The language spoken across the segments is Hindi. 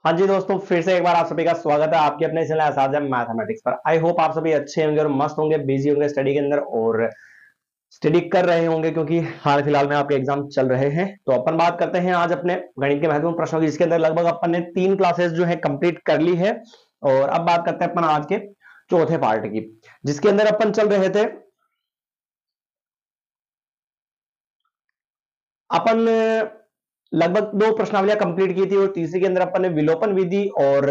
हाँ जी दोस्तों, फिर से एक बार आप सभी का स्वागत है आपके अपने चैनल असाध्य मैथमेटिक्स पर। आई होप आप सभी अच्छे होंगे और मस्त होंगे, बिजी होंगे स्टडी के अंदर और स्टडी कर रहे होंगे, क्योंकि हाल फिलहाल में आपके एग्जाम चल रहे हैं। तो अपन बात करते हैं आज अपने गणित के महत्वपूर्ण प्रश्नों की, जिसके अंदर लगभग अपन ने 3 क्लासेस जो है कंप्लीट कर ली है। और अब बात करते हैं अपन आज के चौथे पार्ट की, जिसके अंदर अपन चल रहे थे। अपन लगभग 2 प्रश्नावलियां कंप्लीट की थी और तीसरी के अंदर अपन ने विलोपन विधि और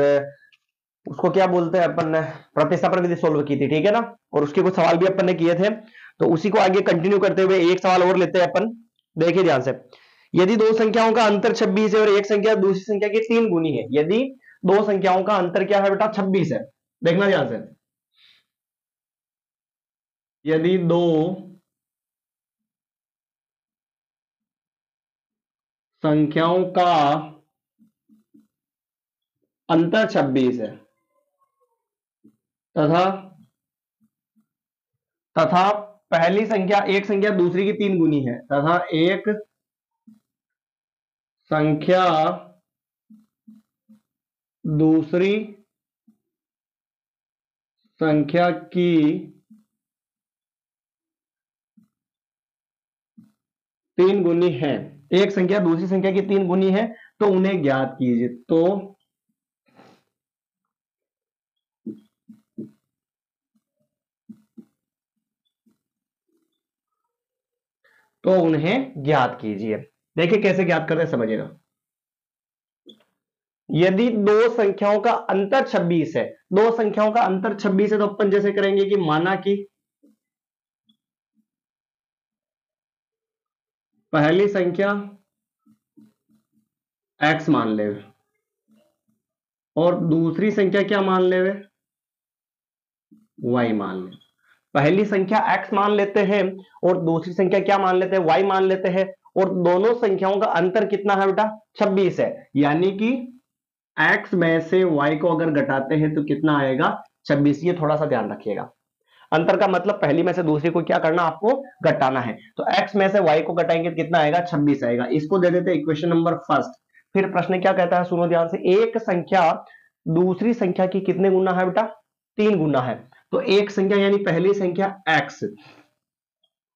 उसको क्या बोलते हैं अपन ने, प्रतिस्थापन विधि सोल्व की थी, ठीक है ना। और उसके कुछ सवाल भी अपन ने किए थे, तो उसी को आगे कंटिन्यू करते हुए एक सवाल और लेते हैं अपन। देखिए ध्यान से, यदि दो संख्याओं का अंतर 26 है और एक संख्या दूसरी संख्या की 3 गुनी है, यदि दो संख्याओं का अंतर क्या है बेटा, 26 है। देखना ध्यान से, यदि दो संख्याओं का अंतर 26 है तथा तथा पहली संख्या एक संख्या दूसरी की 3 गुनी है, तथा एक संख्या दूसरी संख्या की 3 गुनी है, एक संख्या दूसरी संख्या की 3 गुनी है, तो उन्हें ज्ञात कीजिए। तो उन्हें ज्ञात कीजिए। देखिए कैसे ज्ञात करते हैं, समझिएगा। यदि दो संख्याओं का अंतर 26 है, दो संख्याओं का अंतर 26 है, तो अपन जैसे करेंगे कि माना कि पहली संख्या x मान ले और दूसरी संख्या क्या मान ले, y मान ले। पहली संख्या x मान लेते हैं और दूसरी संख्या क्या मान लेते हैं, y मान लेते हैं। और दोनों संख्याओं का अंतर कितना है बेटा, 26 है। यानी कि x में से y को अगर घटाते हैं तो कितना आएगा, 26। ये थोड़ा सा ध्यान रखिएगा, अंतर का मतलब पहली में से दूसरी को क्या करना, आपको घटाना है। तो x में से y को घटाएंगे तो कितना आएगा, 26 आएगा। इसको दे देते इक्वेशन नंबर फर्स्ट। फिर प्रश्न क्या कहता है, सुनो ध्यान से। एक संख्या दूसरी संख्या की कितने गुना है बेटा, 3 गुना है। तो एक संख्या यानी पहली संख्या x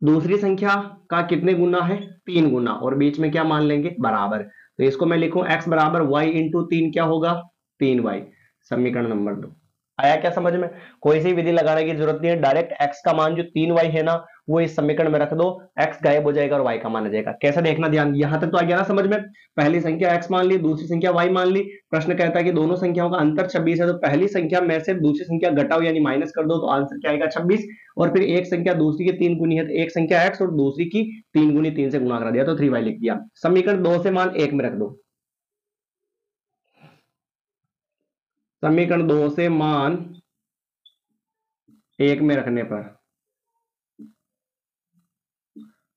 दूसरी संख्या का कितने गुना है, 3 गुना, और बीच में क्या मान लेंगे, बराबर। तो इसको मैं लिखूं x बराबर y इंटू 3, क्या होगा, 3y। समीकरण नंबर 2 आया क्या समझ में। कोई सी विधि लगाने की जरूरत नहीं है, डायरेक्ट x का मान जो 3y है ना, वो इस समीकरण में रख दो, x गायब हो जाएगा और y का मान आ जाएगा। कैसे देखना, ध्यान, यहां तक तो आ गया ना समझ में। पहली संख्या x मान ली, दूसरी संख्या y मान ली। प्रश्न कहता है कि दोनों संख्याओं का अंतर 26 है, तो पहली संख्या में से दूसरी संख्या घटाओ यानी माइनस कर दो, तो आंसर क्या आएगा, 26। और फिर एक संख्या दूसरी की 3 गुनी है, तो एक संख्या x और दूसरी की 3 गुनी, 3 से गुणा करा दिया तो 3y लिख दिया। समीकरण 2 से मान 1 में रख दो, समीकरण 2 से मान 1 में रखने पर,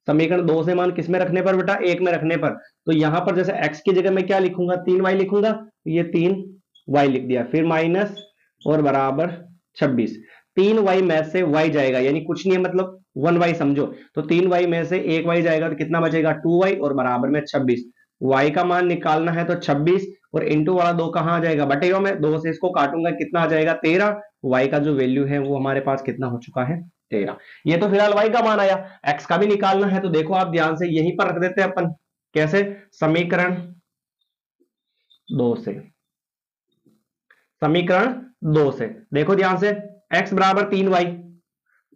समीकरण 2 से मान किस में रखने पर बेटा, 1 में रखने पर। तो यहां पर जैसे x की जगह मैं क्या लिखूंगा, 3y लिखूंगा, तो ये 3y लिख दिया, फिर माइनस और बराबर 26। 3y में से y जाएगा यानी कुछ नहीं है, मतलब 1y समझो। तो 3y में से 1y जाएगा तो कितना बचेगा, 2y, और बराबर में 26। y का मान निकालना है तो 26, और इंटू वाला 2 कहां आ जाएगा, बटेगा में, 2 से इसको काटूंगा कितना आ जाएगा, 13। y का जो वैल्यू है वो हमारे पास कितना हो चुका है, 13। ये तो फिलहाल y का मान आया। x का भी निकालना है, तो देखो आप ध्यान से यहीं पर रख देते हैं अपन। कैसे, समीकरण 2 से, समीकरण 2 से देखो ध्यान से। x बराबर 3y,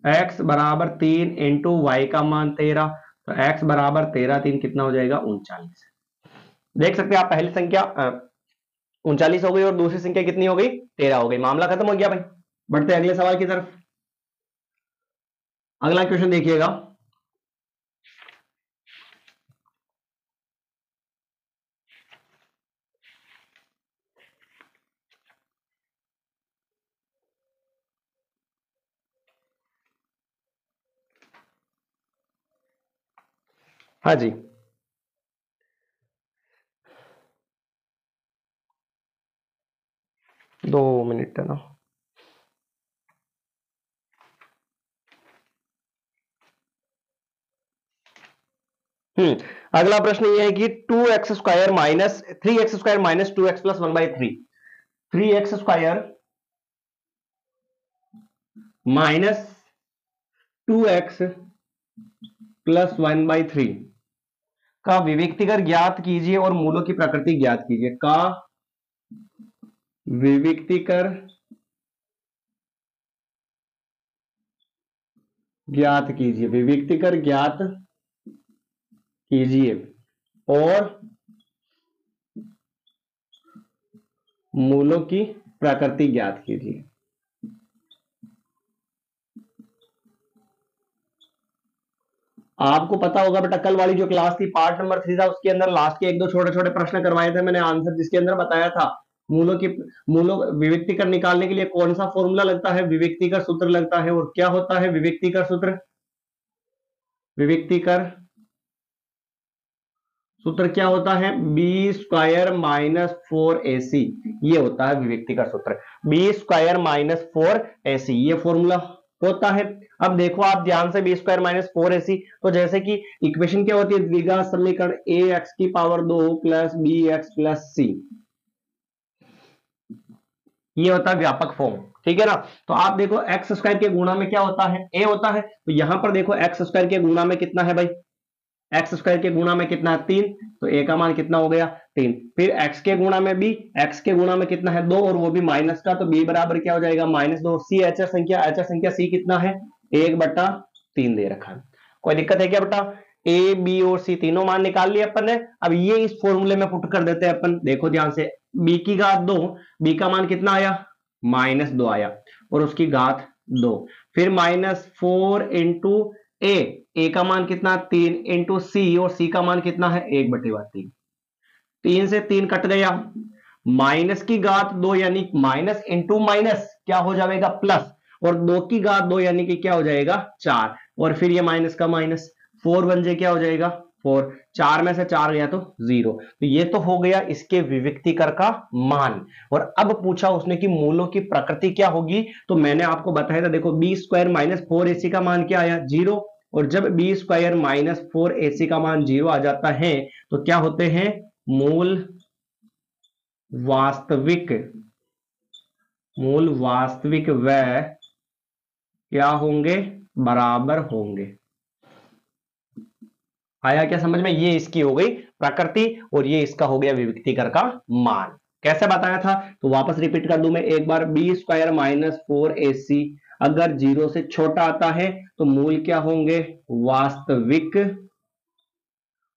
x बराबर 3 इंटू वाई का मान 13, तो x बराबर 13 3 कितना हो जाएगा, 39। देख सकते हैं आप, पहली संख्या 39 हो गई और दूसरी संख्या कितनी हो गई, 13 हो गई। मामला खत्म हो गया भाई। बढ़ते अगले सवाल की तरफ। अगला क्वेश्चन देखिएगा। हाँ जी, 2 मिनट है ना। अगला प्रश्न ये है कि 2x² minus 3x² minus 2x plus 1/3, 3x² minus 2x plus 1/3 का विविक्तिकर ज्ञात कीजिए और मूलों की प्रकृति ज्ञात कीजिए। का विविक्तिकर ज्ञात कीजिए, विविक्तिकर ज्ञात कीजिए और मूलों की प्रकृति ज्ञात कीजिए। आपको पता होगा बेटा, कल वाली जो क्लास थी पार्ट नंबर 3 था, उसके अंदर लास्ट के एक दो छोटे छोटे प्रश्न करवाए थे मैंने आंसर, जिसके अंदर बताया था मूलों विविक्तिकर निकालने के लिए कौन सा फॉर्मूला लगता है, विविक्तिकर सूत्र लगता है। और क्या होता है विविक्तिकर सूत्र? विविक्तिकर सूत्र क्या होता है? b² माइनस 4ac, ये होता है विविक्तिकर सूत्र, b² माइनस 4ac, ये फॉर्मूला होता है। अब देखो आप ध्यान से, b² माइनस 4ac, तो जैसे कि इक्वेशन क्या होती है, द्विघात समीकरण ax की power 2 plus bx plus c, ये होता है व्यापक फॉर्म, ठीक है ना। तो आप देखो x² के गुणा में क्या होता है, a होता है, तो यहां पर देखो x² के गुणा में कितना है भाई, x² के गुणा में कितना है 3, तो a का मान कितना हो गया 3। फिर x के गुणा में b, x के गुणा में कितना है 2 और वो भी माइनस का, तो b बराबर क्या हो जाएगा -2। c अचर संख्या c कितना है 1/3 दे रखा है। कोई दिक्कत है क्या बेटा? a b और c तीनों मान निकाल लिए अपन ने। अब ये इस फॉर्मूले में पुट कर देते हैं अपन, देखो ध्यान से, b की घात 2, b का मान कितना आया -2 आया, और उसकी घात 2, फिर -4 इंटू ए का मान कितना 3 इंटू सी, और सी का मान कितना है 1/3, 3 से 3 कट गया, माइनस की घात 2 यानी माइनस इंटू माइनस क्या हो जाएगा प्लस, और 2 की घात 2 यानी कि क्या हो जाएगा 4, और फिर ये माइनस का माइनस, 4 बन जाए क्या हो जाएगा 4, 4 में से 4 गया तो 0। तो ये तो हो गया इसके विविक्तिकर का मान। और अब पूछा उसने कि मूलों की प्रकृति क्या होगी, तो मैंने आपको बताया था, देखो b² माइनस 4ac का मान क्या आया 0, और जब b² माइनस 4ac का मान 0 आ जाता है तो क्या होते हैं मूल वास्तविक व क्या होंगे बराबर होंगे। आया क्या समझ में? ये इसकी हो गई प्रकृति और ये इसका हो गया विविक्तिकर का मान। कैसे बताया था, तो वापस रिपीट कर दूं मैं एक बार, b² माइनस 4ac अगर 0 से छोटा आता है तो मूल क्या होंगे वास्तविक,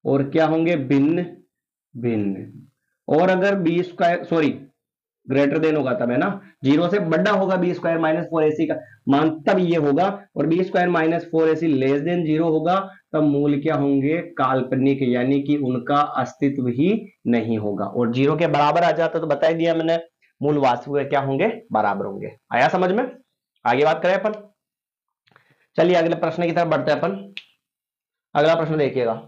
और क्या होंगे भिन्न भिन्न, और अगर ग्रेटर देन होगा तब है ना, 0 से बड़ा होगा b² माइनस 4ac का मान तब ये होगा, और b² minus 4ac less than 0 होगा तब मूल क्या होंगे काल्पनिक, यानी कि उनका अस्तित्व ही नहीं होगा। और 0 के बराबर आ जाता तो बता दिया मैंने, मूल वास्तविक क्या होंगे बराबर होंगे। आया समझ में? आगे बात करें अपन, चलिए अगले प्रश्न की तरफ बढ़ते हैं अपन। अगला प्रश्न देखिएगा,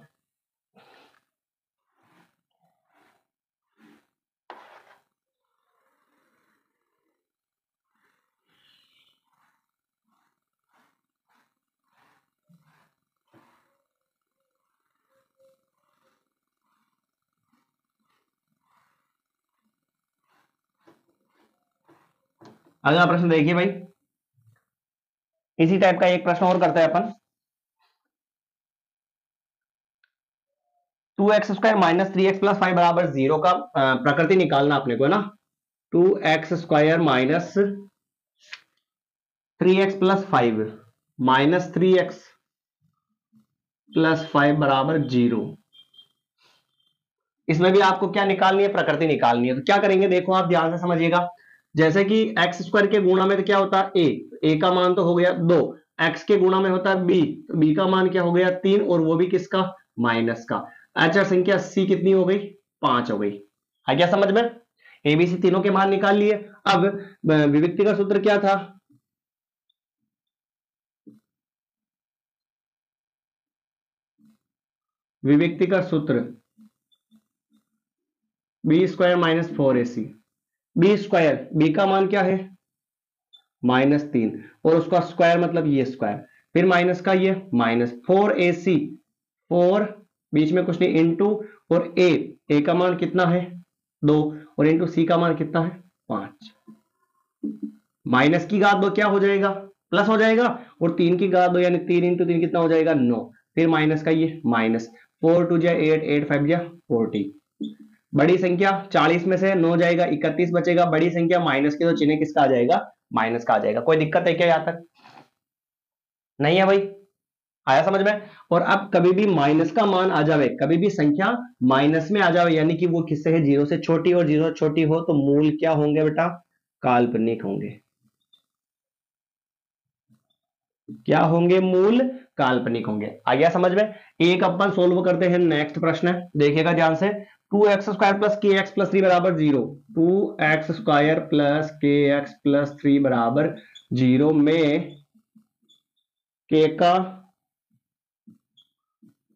अगला प्रश्न देखिए भाई, इसी टाइप का एक प्रश्न और करते हैं अपन। 2x² माइनस 3x प्लस 5 बराबर 0 का प्रकृति निकालना अपने को है ना। 2x² minus 3x plus 5 minus 3x plus 5 बराबर 0, इसमें भी आपको क्या निकालनी है प्रकृति निकालनी है। तो क्या करेंगे देखो आप ध्यान से समझिएगा, जैसे कि x² के गुणा में तो क्या होता है a का मान तो हो गया 2, x के गुणा में होता है b, तो b का मान क्या हो गया 3, और वो भी किसका माइनस का। अचर संख्या c कितनी हो गई 5 हो गई। है क्या समझ में? abc तीनों के मान निकाल लिए। अब विविक्ति का सूत्र क्या था, विविक्ति का सूत्र b² minus 4ac, b² b का मान क्या है -3, और उसका स्क्वायर मतलब ये स्क्वायर, फिर माइनस का ये माइनस 4ac 4 बीच में कुछ नहीं, इनटू और ए का मान कितना है 2 और इनटू सी का मान कितना है 5। माइनस की घात 2 क्या हो जाएगा प्लस हो जाएगा, और 3 की घात 2 यानी 3 इंटू 3 कितना हो जाएगा 9, फिर माइनस का ये माइनस 4 टू जा 8, 8 5 जा 40। बड़ी संख्या 40 में से 9 जाएगा 31 बचेगा, बड़ी संख्या माइनस के तो चिन्ह किसका आ जाएगा माइनस का आ जाएगा। कोई दिक्कत है क्या यहां तक? नहीं है भाई, आया समझ में? और अब कभी भी माइनस का मान आ जावे, कभी भी संख्या माइनस में आ जावे यानी कि वो किससे है, जीरो से छोटी, और जीरो से छोटी हो तो मूल क्या होंगे बेटा, काल्पनिक होंगे। क्या होंगे, मूल काल्पनिक होंगे। आ गया समझ में? एक अपन सोल्व करते हैं नेक्स्ट प्रश्न, देखिएगा ध्यान से। 2x² प्लस के एक्स प्लस 3 बराबर 0, 2x² प्लस के एक्स प्लस 3 बराबर 0 में के का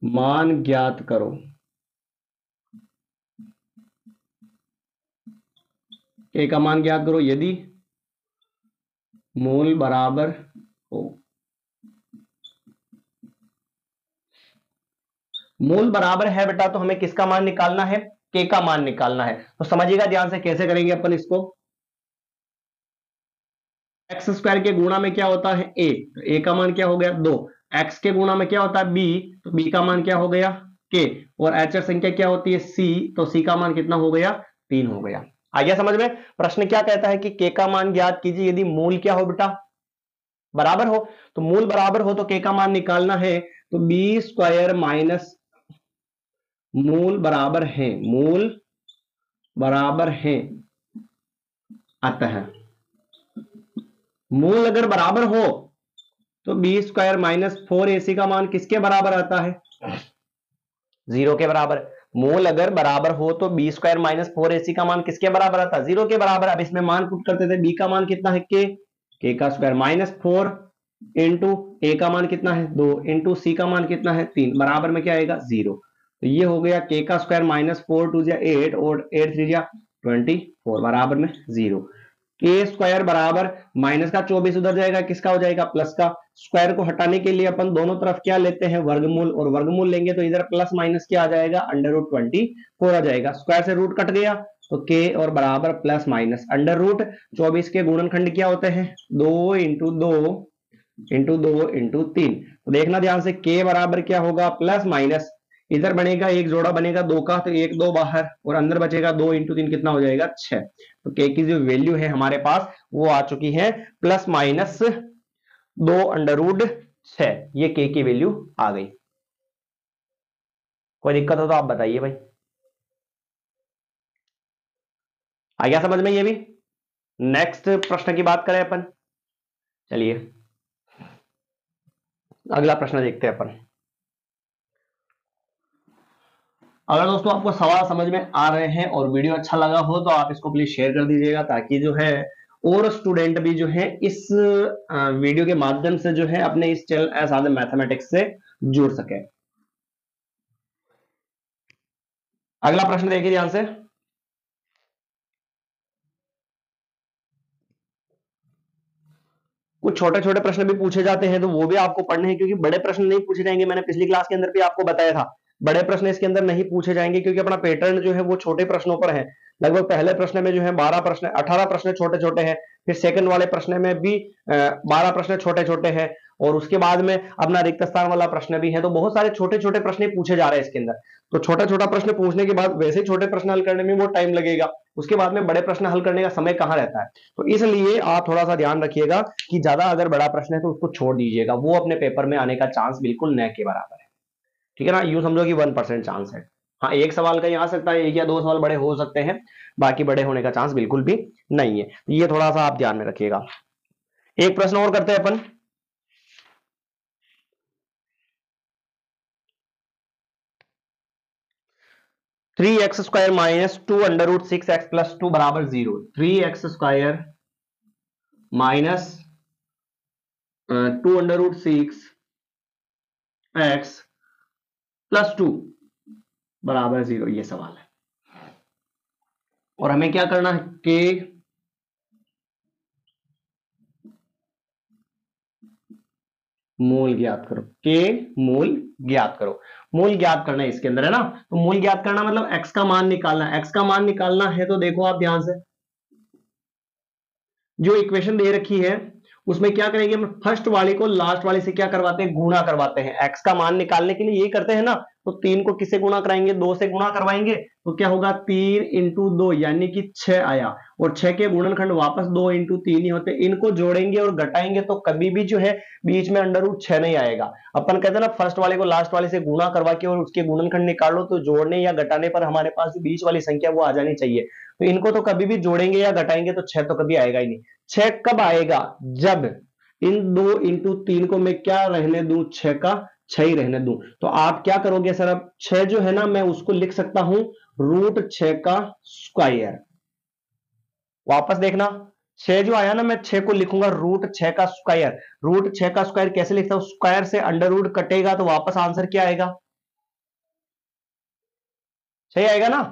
मान ज्ञात करो। के का मान ज्ञात करो यदि मूल बराबर हो। मूल बराबर है बेटा तो हमें किसका मान निकालना है, के का मान निकालना है। तो समझिएगा ध्यान से कैसे करेंगे अपन इसको। एक्स स्क्वायर के गुणा में क्या होता है ए, तो ए का मान क्या हो गया 2। एक्स के गुणा में क्या होता है बी, तो बी का मान क्या हो गया के, और अचर संख्या क्या होती है सी, तो सी का मान कितना हो गया 3 हो गया। आ गया समझ में? प्रश्न क्या कहता है कि के का मान ज्ञात कीजिए यदि मूल क्या हो बेटा, बराबर हो। तो मूल बराबर हो तो के का मान निकालना है, तो बी स्क्वायर माइनस, मूल बराबर है, मूल बराबर है, अतः मूल अगर बराबर हो तो बी स्क्वायर माइनस 4ac का मान किसके बराबर आता है, 0 के बराबर। मूल अगर बराबर हो तो बी स्क्वायर माइनस 4ac का मान किसके बराबर आता है, 0 के बराबर। अब इसमें मान पुट करते थे, बी का मान कितना है के का स्क्वायर माइनस 4 इंटू ए का मान कितना है 2 इंटू सी का मान कितना है 3, बराबर में क्या आएगा 0। तो ये हो गया के का स्क्वायर माइनस 4 टू जा 8 और 8 3 जा 24 बराबर में 0। के स्क्वायर बराबर माइनस का 24 उधर जाएगा, किसका हो जाएगा प्लस का। स्क्वायर को हटाने के लिए अपन दोनों तरफ क्या लेते हैं वर्गमूल, और वर्गमूल लेंगे तो इधर प्लस माइनस क्या आ जाएगा अंडर रूट 24 आ जाएगा। स्क्वायर से रूट कट गया तो के और बराबर प्लस माइनस अंडर रूट 24 के गुणनखंड क्या होते हैं 2 इंटू 2 इंटू 2 इंटू 3। तो देखना ध्यान से के बराबर क्या होगा प्लस माइनस, इधर बनेगा एक जोड़ा बनेगा 2 का तो 1 2 बाहर और अंदर बचेगा 2 इंटू 3 कितना हो जाएगा 6। तो के की जो वैल्यू है हमारे पास वो आ चुकी है प्लस माइनस 2 अंडर रूट 6, ये के की वैल्यू आ गई। कोई दिक्कत हो तो आप बताइए भाई। आ गया समझ में ये भी? नेक्स्ट प्रश्न की बात करें अपन, चलिए अगला प्रश्न देखते हैं अपन। अगर दोस्तों आपको सवाल समझ में आ रहे हैं और वीडियो अच्छा लगा हो तो आप इसको प्लीज शेयर कर दीजिएगा, ताकि जो है और स्टूडेंट भी जो है इस वीडियो के माध्यम से जो है अपने इस चैनल आसान मैथमेटिक्स से जुड़ सके। अगला प्रश्न देखिए ध्यान से। कुछ छोटे छोटे प्रश्न भी पूछे जाते हैं तो वो भी आपको पढ़ने हैं, क्योंकि बड़े प्रश्न नहीं पूछे जाएंगे। मैंने पिछली क्लास के अंदर भी आपको बताया था बड़े प्रश्न इसके अंदर नहीं पूछे जाएंगे, क्योंकि अपना पैटर्न जो है वो छोटे प्रश्नों पर है। लगभग पहले प्रश्न में जो है 12 प्रश्न 18 प्रश्न छोटे छोटे हैं, फिर सेकंड वाले प्रश्न में भी 12 प्रश्न छोटे छोटे हैं, और उसके बाद में अपना रिक्त स्थान वाला प्रश्न भी है। तो बहुत सारे छोटे छोटे प्रश्न पूछे जा रहे हैं इसके अंदर। तो छोटा छोटा प्रश्न पूछने के बाद वैसे छोटे प्रश्न हल करने में वो टाइम लगेगा, उसके बाद में बड़े प्रश्न हल करने का समय कहाँ रहता है। तो इसलिए आप थोड़ा सा ध्यान रखिएगा कि ज्यादा अगर बड़ा प्रश्न है तो उसको छोड़ दीजिएगा, वो अपने पेपर में आने का चांस बिल्कुल न के बराबर है। ठीक है ना, यूं समझो कि 1% चांस है। हाँ, एक सवाल कहीं आ सकता है, एक या दो सवाल बड़े हो सकते हैं, बाकी बड़े होने का चांस बिल्कुल भी नहीं है। ये थोड़ा सा आप ध्यान में रखिएगा। एक प्रश्न और करते हैं अपन। 3x² minus 2 under root 6x plus 2 बराबर 0। 3x² minus 2 under root 6x plus 2 बराबर 0, ये सवाल है। और हमें क्या करना है कि मूल ज्ञात करो, के मूल ज्ञात करो। मूल ज्ञात करना है इसके अंदर, है ना। तो मूल ज्ञात करना मतलब एक्स का मान निकालना है। एक्स का मान निकालना है तो देखो आप ध्यान से, जो इक्वेशन दे रखी है उसमें क्या करेंगे हम, फर्स्ट वाले को लास्ट वाले से क्या करवाते हैं, गुणा करवाते हैं। एक्स का मान निकालने के लिए ये करते हैं ना। तो 3 को किससे गुणा कराएंगे, 2 से गुणा करवाएंगे। तो क्या होगा, 3 इंटू 2 यानी कि 6 आया। और 6 के गुणनखंड वापस 2 इंटू 3 ही होते, इनको जोड़ेंगे और घटाएंगे तो कभी भी जो है बीच में अंडर रूट 6 नहीं आएगा। अपन कहते हैं ना, फर्स्ट वाले को लास्ट वाले से गुणा करवा के और उसके गुणनखंड निकाल लो, तो जोड़ने या घटाने पर हमारे पास जो बीच वाली संख्या वो आ जानी चाहिए। तो इनको तो कभी भी जोड़ेंगे या घटाएंगे तो 6 तो कभी आएगा ही नहीं। 6 कब आएगा, जब इन 2 इंटू 3 को मैं क्या रहने दूं, 6 का 6 ही रहने दूं। तो आप क्या करोगे सर, अब 6 जो है ना मैं उसको लिख सकता हूं रूट 6 का स्क्वायर। वापस देखना, 6 जो आया ना मैं 6 को लिखूंगा रूट 6 का स्क्वायर। रूट 6 का स्क्वायर कैसे लिखता हूं, स्क्वायर से अंडर रूट कटेगा तो वापस आंसर क्या आएगा, सही आएगा ना।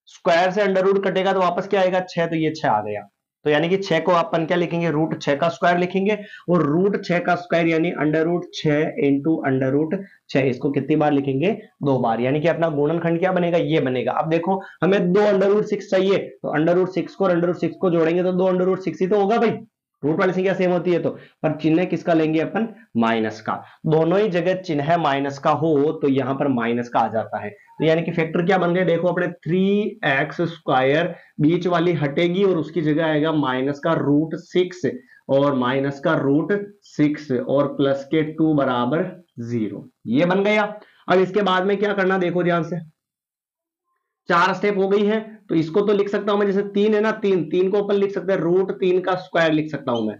स्क्वायर से अंडर रूट कटेगा तो वापस क्या आएगा, 6। तो ये 6 आ गया। तो यानी कि 6 को अपन क्या लिखेंगे, रूट 6 का स्क्वायर लिखेंगे। और रूट 6 का स्क्वायर यानी under root 6 into under root 6, इसको कितनी बार लिखेंगे, 2 बार। यानी कि अपना गुणनखंड क्या बनेगा, ये बनेगा। अब देखो हमें 2 अंडर रूट 6 चाहिए, तो अंडर रूट 6 को अंडर रूट 6 को जोड़ेंगे तो 2 अंडर रूट 6 ही तो होगा भाई। रूट वाली संख्या सेम होती है तो, पर चिन्ह किसका लेंगे अपन, माइनस का। दोनों ही जगह चिन्ह माइनस का हो तो यहां पर माइनस का आ जाता है। तो यानी कि फैक्टर क्या बन गए, देखो अपने 3x स्क्वायर बीच वाली हटेगी और उसकी जगह आएगा माइनस का रूट 6 और माइनस का रूट 6 और प्लस के 2 बराबर 0, ये बन गया। अब इसके बाद में क्या करना, देखो ध्यान से, 4 स्टेप हो गई है। तो इसको तो लिख सकता हूं मैं, जैसे 3 है ना, 3 को अपन लिख सकते हैं रूट 3 का स्क्वायर लिख सकता हूं मैं,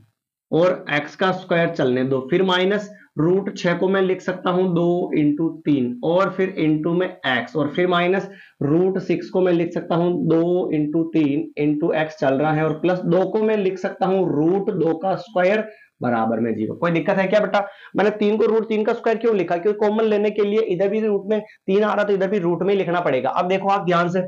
और x का स्क्वायर चलने दो। फिर माइनस रूट 6 को मैं लिख सकता हूं 2 इंटू 3 और फिर इंटू में x, और फिर माइनस रूट 6 को मैं लिख सकता हूं 2 इंटू 3 इंटू एक्स चल रहा है, और प्लस 2 को मैं लिख सकता हूं रूट 2 का स्क्वायर बराबर में 0। कोई दिक्कत है क्या बेटा, मैंने 3 को रूट 3 का स्क्वायर क्यों लिखा, क्योंकि कॉमन लेने के लिए इधर भी रूट में 3 आ रहा तो इधर भी रूट में ही लिखना पड़ेगा। अब देखो आप ध्यान से,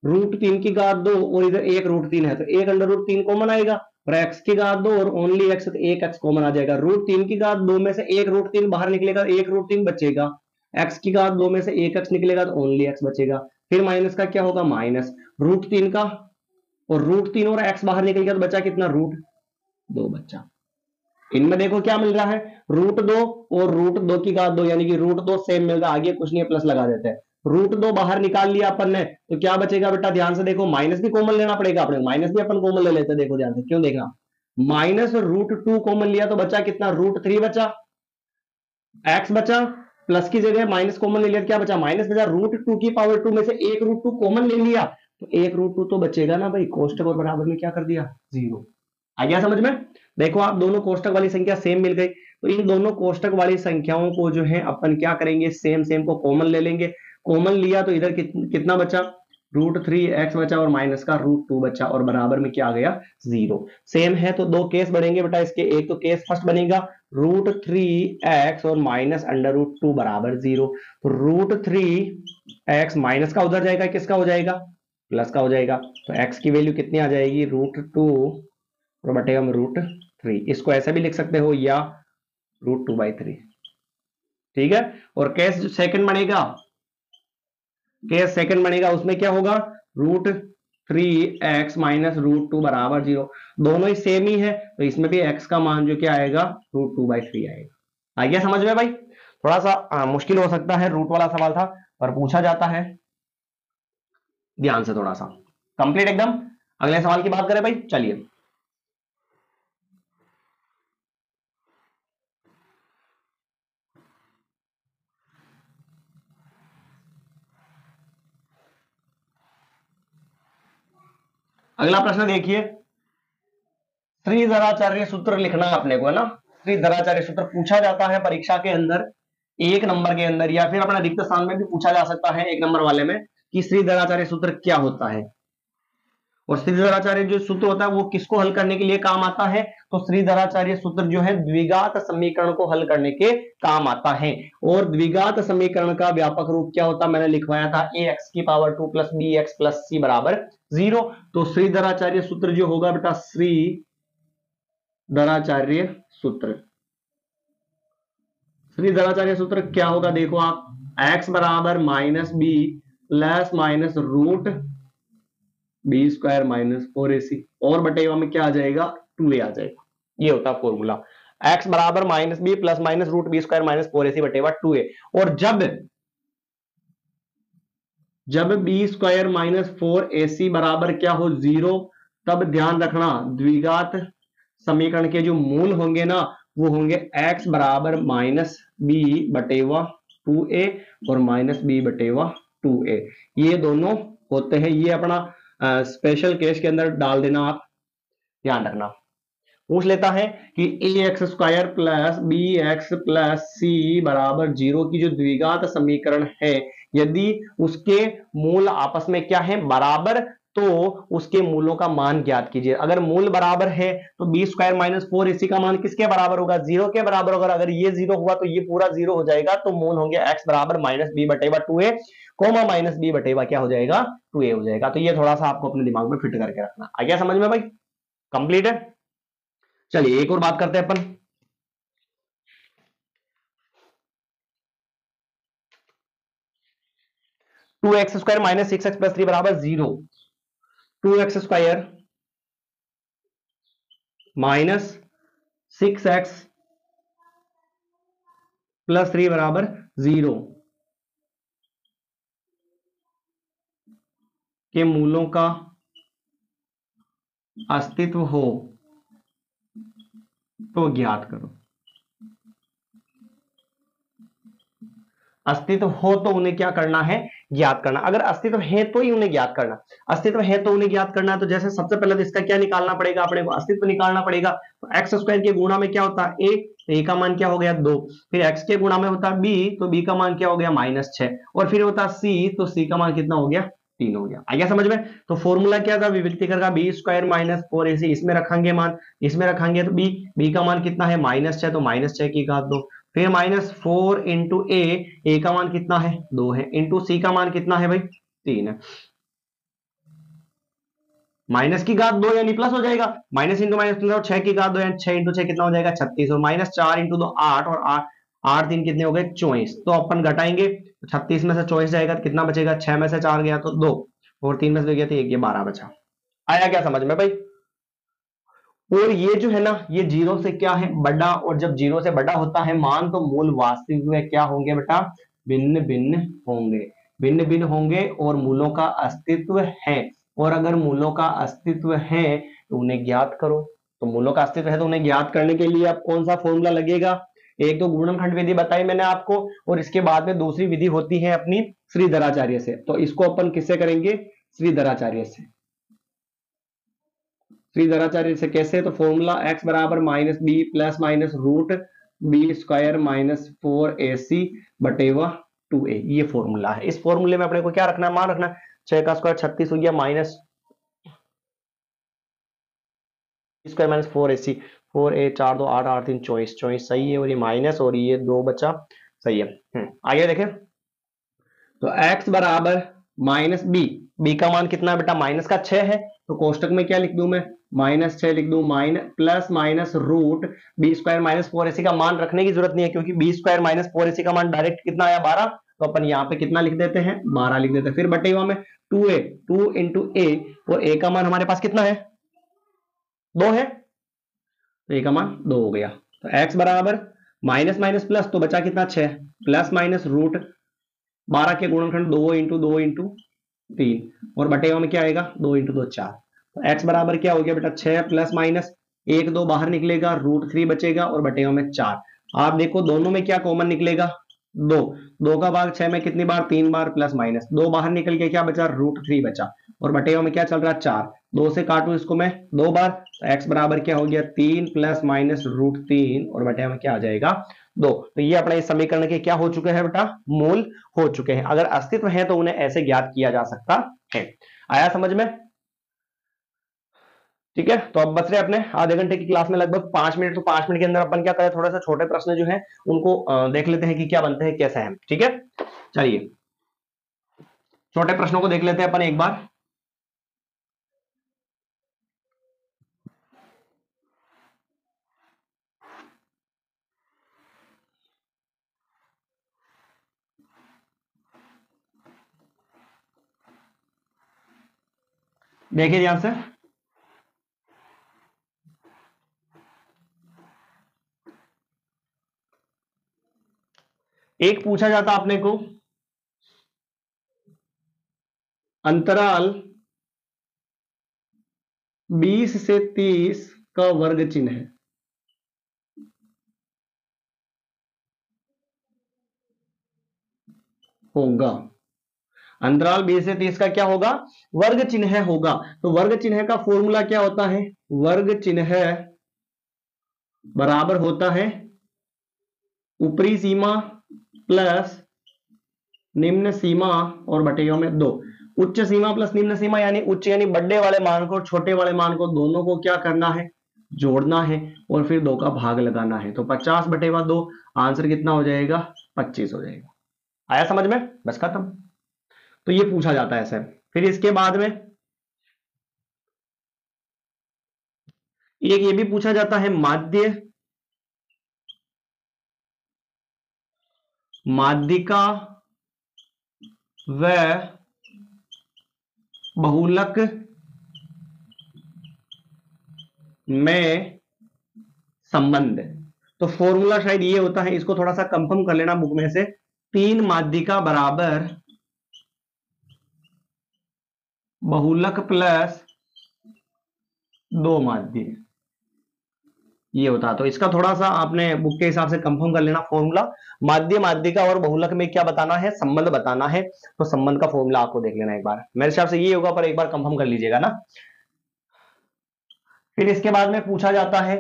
रूट 3 की घात 2 और इधर एक रूट 3 है तो एक अंडर रूट 3 कॉमन आएगा, और x की घात 2 और ओनली x तो एक x कॉमन आ जाएगा। रूट 3 की घात 2 में से एक रूट 3 बाहर निकलेगा, एक रूट 3 बचेगा। x की घात 2 में से एक x निकलेगा तो ओनली x बचेगा। फिर माइनस का क्या होगा, माइनस रूट 3 का, और रूट 3 और x बाहर निकल गया तो बचा कितना, रूट 2 बच्चा। इनमें देखो क्या मिल रहा है, रूट 2 और रूट 2 की घात 2 यानी कि रूट 2 सेम मिल रहा है, आगे कुछ नहीं है, प्लस लगा देते हैं। रूट 2 बाहर निकाल लिया अपन ने तो क्या बचेगा बेटा, ध्यान से देखो, माइनस भी कॉमन लेना पड़ेगा अपने, माइनस भी अपन कॉमन ले लेते हैं। देखो ध्यान से, क्यों देखना, माइनस रूट 2 कॉमन लिया तो बचा कितना, रूट 3 बचा, एक्स बचा, प्लस की जगह माइनस कॉमन ले लिया तो क्या बचा, माइनस बचा। रूट 2 की पावर 2 में से एक रूट 2 कॉमन ले लिया तो एक रूट 2 तो बचेगा ना भाई, कोष्टक और बराबर में क्या कर दिया, 0। आ गया समझ में। देखो आप दोनों कोष्टक वाली संख्या सेम मिल गई, तो इन दोनों कोष्टक वाली संख्याओं को जो है अपन क्या करेंगे, सेम सेम को कॉमन ले लेंगे। कॉमन लिया तो इधर कितना बचा, रूट 3x बचा और माइनस का रूट 2 बचा, और बराबर में क्या आ गया, 0। सेम है तो दो केस बढ़ेंगे बेटा इसके, एक तो केस फर्स्ट बनेगा रूट 3x और माइनस अंडर रूट 2 बराबर 0। तो रूट 3x माइनस का उधर जाएगा, किसका हो जाएगा, प्लस का हो जाएगा। तो x की वैल्यू कितनी आ जाएगी, रूट 2 और बटेगा में रूट 3। इसको ऐसा भी लिख सकते हो या रूट 2/3, ठीक है। और केस जो सेकंड बनेगा, केस सेकंड बनेगा उसमें क्या होगा, रूट 3x माइनस रूट 2 बराबर 0। दोनों ही सेम ही है तो इसमें भी x का मान जो क्या आएगा, रूट 2/3 आएगा। आ गया समझ में भाई। थोड़ा सा मुश्किल हो सकता है, रूट वाला सवाल था पर पूछा जाता है, ध्यान से थोड़ा सा कंप्लीट एकदम। अगले सवाल की बात करें भाई, चलिए। अगला प्रश्न देखिए, श्रीधराचार्य सूत्र लिखना है अपने को, है ना। श्रीधराचार्य सूत्र पूछा जाता है परीक्षा के अंदर 1 नंबर के अंदर, या फिर अपना रिक्त स्थान में भी पूछा जा सकता है 1 नंबर वाले में, कि श्रीधराचार्य सूत्र क्या होता है। और श्रीधराचार्य जो सूत्र होता है वो किसको हल करने के लिए काम आता है, तो श्रीधराचार्य सूत्र जो है द्विघात समीकरण को हल करने के काम आता है। और द्विघात समीकरण का व्यापक रूप क्या होता है, मैंने लिखवाया था ax की power 2 plus bx plus c बराबर 0। तो श्रीधराचार्य सूत्र जो होगा बेटा, श्रीधराचार्य सूत्र श्रीधराचार्य सूत्र क्या होगा, देखो आप x बराबर minus b plus minus root b square minus 4ac और बटेवा में क्या आ जाएगा, 2a आ जाएगा। ये होता है फॉर्मूला, x बराबर minus b plus minus root b square minus 4ac बटेवा 2a। और जब बी स्क्वायर माइनस 4ac बराबर क्या हो, 0, तब ध्यान रखना द्विघात समीकरण के जो मूल होंगे ना, वो होंगे x बराबर माइनस बी बटेवा 2a और माइनस बी बटेवा 2a। ये दोनों होते हैं, ये अपना स्पेशल केस के अंदर डाल देना, आप ध्यान रखना। पूछ लेता है कि a x square plus b x plus c बराबर 0 की जो द्विघात समीकरण है, यदि उसके मूल आपस में क्या है, बराबर, तो उसके मूलों का मान ज्ञात कीजिए। अगर मूल बराबर है तो बी स्क्वायर माइनस 4ac का मान किसके बराबर होगा, 0 के बराबर होगा। अगर ये 0 हुआ तो ये पूरा 0 हो जाएगा, तो मूल होंगे x बराबर माइनस बी बटेवा 2a कोमा माइनस बी बटेवा क्या हो जाएगा, 2a हो जाएगा। तो ये थोड़ा सा आपको अपने दिमाग में फिट करके रखना। आ गया समझ में भाई, कंप्लीट है। चलिए एक और बात करते हैं अपन। Two x square minus 6x plus 3 बराबर 0। 2x² माइनस 6x प्लस 3 बराबर 0 के मूलों का अस्तित्व हो तो ज्ञात करो। अस्तित्व हो तो उन्हें क्या करना है, ज्ञात करना। अगर अस्तित्व है तो ही उन्हें ज्ञात करना, अस्तित्व है तो उन्हें ज्ञात करना है। तो जैसे सबसे पहले तो इसका क्या निकालना पड़ेगा, अपने को अस्तित्व निकालना पड़ेगा। तो एक्स स्क्वायर के गुणा में क्या होता है, ए का मान क्या हो गया 2, फिर एक्स के गुणा में होता है बी, तो बी का मान क्या हो गया -6, और फिर होता सी, तो सी का मान कितना हो गया 3 हो गया। आ गया समझ में। तो फॉर्मूला क्या था, विभक्तिकर का बी स्क्वायर माइनस 4ac, इसमें रखेंगे मान, इसमें रखेंगे तो बी का मान कितना है -6, तो -6 की घात 2, फिर -4 इंटू ए का मान कितना है 2 है, इंटू सी का मान कितना है भाई 3 है। माइनस की घात 2 यानी प्लस हो जाएगा, माइनस इंटू माइनस प्लस, और 6 की घात 2 यानी 6 इंटू 6 कितना हो जाएगा 36, और -4 इंटू 2 8, और 8 3 कितने हो गए 24। तो अपन घटाएंगे, 36 में से 24 जाएगा तो कितना बचेगा, 6 में से 4 गया तो 2, और 3 में से 2 गया तो 1, ये 12 बचा। आया क्या समझ में भाई। और ये जो है ना, ये जीरो से क्या है बड़ा, और जब जीरो से बड़ा होता है मान, तो मूल वास्तविक में क्या होंगे बेटा, भिन्न भिन्न होंगे, भिन्न भिन्न होंगे, और मूलों का अस्तित्व है। और अगर मूलों का अस्तित्व है तो उन्हें ज्ञात करो। तो मूलों का अस्तित्व है तो उन्हें ज्ञात करने के लिए अब कौन सा फॉर्मूला लगेगा, एक तो गुणनखंड विधि बताई मैंने आपको, और इसके बाद में दूसरी विधि होती है अपनी श्रीधराचार्य से। तो इसको अपन किससे करेंगे, श्रीधराचार्य से। श्रीधराचार्य से कैसे, तो फॉर्मूला x बराबर minus b plus minus root b square minus 4ac बटेवा 2a, ये फॉर्मूला है। इस फॉर्मूले में अपने को क्या रखना है, मान रखना, 6 का स्क्वायर 36 हो गया, minus square minus 4ac, 4a 4 2 8 8 3 24, 24 सही है, और ये माइनस, और ये 2 बचा, सही है। आगे देखें, तो x बराबर माइनस बी का मान कितना है बेटा, माइनस का 6 है, तो कोष्टक में क्या लिख दूं मैं, -6 लिख दूं, plus minus root b square minus 4ac का मान रखने की जरूरत नहीं है, क्योंकि बी स्क्वायर माइनस 4ac का मान डायरेक्ट कितना आया 12, तो अपन यहाँ पे कितना लिख देते हैं 12 लिख देते हैं। फिर बटेवा में 2a, 2 इंटू ए, और a का मान हमारे पास कितना है 2 है, तो a का मान 2 हो गया। तो x बराबर माइनस माइनस प्लस, तो बचा कितना 6, प्लस माइनस रूट 12 के गुणनखंड 2 इंटू 2 इंटू 3, और बटेवा में क्या आएगा 2 इंटू 2 4। तो x बराबर क्या हो गया बेटा 6 प्लस माइनस 1 2 बाहर निकलेगा, √3 बचेगा, और बटेवा में 4। आप देखो दोनों में क्या कॉमन निकलेगा, 2, 2 का भाग 6 में कितनी बार 3 बार, प्लस माइनस 2 बाहर निकल के क्या बचा √3 बचा, और बटेवा में क्या चल रहा है 4, 2 से काटू इसको मैं 2 बार, तो x बराबर क्या हो गया 3 प्लस माइनस √3, और बटेवा में क्या आ जाएगा 2। तो ये अपने इस समीकरण के क्या हो चुके हैं बेटा, मूल हो चुके हैं। अगर अस्तित्व है तो उन्हें ऐसे ज्ञात किया जा सकता है। आया समझ में, ठीक है। तो अब बच रहे अपने आधे घंटे की क्लास में लगभग 5 मिनट, तो 5 मिनट के अंदर अपन क्या करें, थोड़ा सा छोटे प्रश्न जो है उनको देख लेते हैं कि क्या बनते हैं कैसे हैं, ठीक है। चलिए छोटे प्रश्नों को देख लेते हैं अपन एक बार। देखिए ध्यान से, एक पूछा जाता आपने को अंतराल 20 से 30 का वर्ग चिन्ह है। होगा, अंतराल 20 से 30 का क्या होगा, वर्ग चिन्ह होगा। तो वर्ग चिन्ह का फॉर्मूला क्या होता है, वर्ग चिन्ह बराबर होता है ऊपरी सीमा प्लस निम्न सीमा और बटेगा में 2। उच्च सीमा प्लस निम्न सीमा यानी उच्च यानी बड़े वाले मान को और छोटे वाले मान को दोनों को क्या करना है, जोड़ना है और फिर 2 का भाग लगाना है। तो 50/2, आंसर कितना हो जाएगा, 25 हो जाएगा। आया समझ में, बस खत्म। तो ये पूछा जाता है सर। फिर इसके बाद में एक ये भी पूछा जाता है माध्य माध्यिका व बहुलक में संबंध। तो फॉर्मूला शायद ये होता है, इसको थोड़ा सा कंफर्म कर लेना बुक में से, 3 माध्यिका बराबर बहुलक प्लस 2 माध्य, ये होता है। तो इसका थोड़ा सा आपने बुक के हिसाब से कंफर्म कर लेना फॉर्मूला। माध्य माध्यिका और बहुलक में क्या बताना है, संबंध बताना है। तो संबंध का फॉर्मूला आपको देख लेना एक बार, मेरे हिसाब से ये होगा, पर एक बार कंफर्म कर लीजिएगा ना। फिर इसके बाद में पूछा जाता है,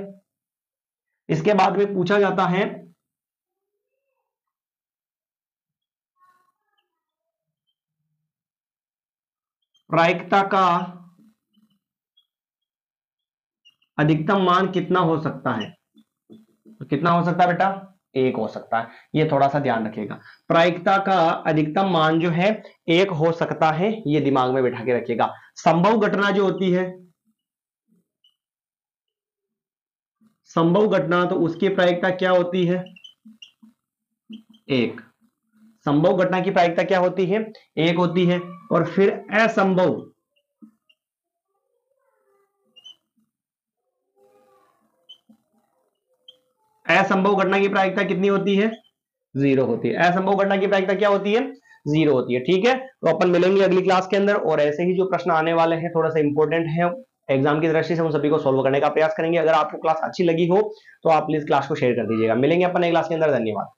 इसके बाद में पूछा जाता है प्रायिकता का अधिकतम मान कितना हो सकता है। तो कितना हो सकता है बेटा, 1 हो सकता है। ये थोड़ा सा ध्यान रखिएगा, प्रायिकता का अधिकतम मान जो है 1 हो सकता है, ये दिमाग में बैठा के रखिएगा। संभव घटना जो होती है, संभव घटना, तो उसकी प्रायिकता क्या होती है, 1। संभव घटना की प्रायिकता क्या होती है, 1 होती है। और फिर असंभव, असंभव घटना की प्रायिकता कितनी होती है, 0 होती है। असंभव घटना की प्रायिकता क्या होती है, 0 होती है। ठीक है, तो अपन मिलेंगे अगली क्लास के अंदर, और ऐसे ही जो प्रश्न आने वाले हैं थोड़ा सा इंपॉर्टेंट है एग्जाम की दृष्टि से, उन सभी को सोल्व करने का प्रयास करेंगे। अगर आपको क्लास अच्छी लगी हो तो आप प्लीज क्लास को शेयर कर दीजिएगा। मिलेंगे अपन अगली क्लास के अंदर, धन्यवाद।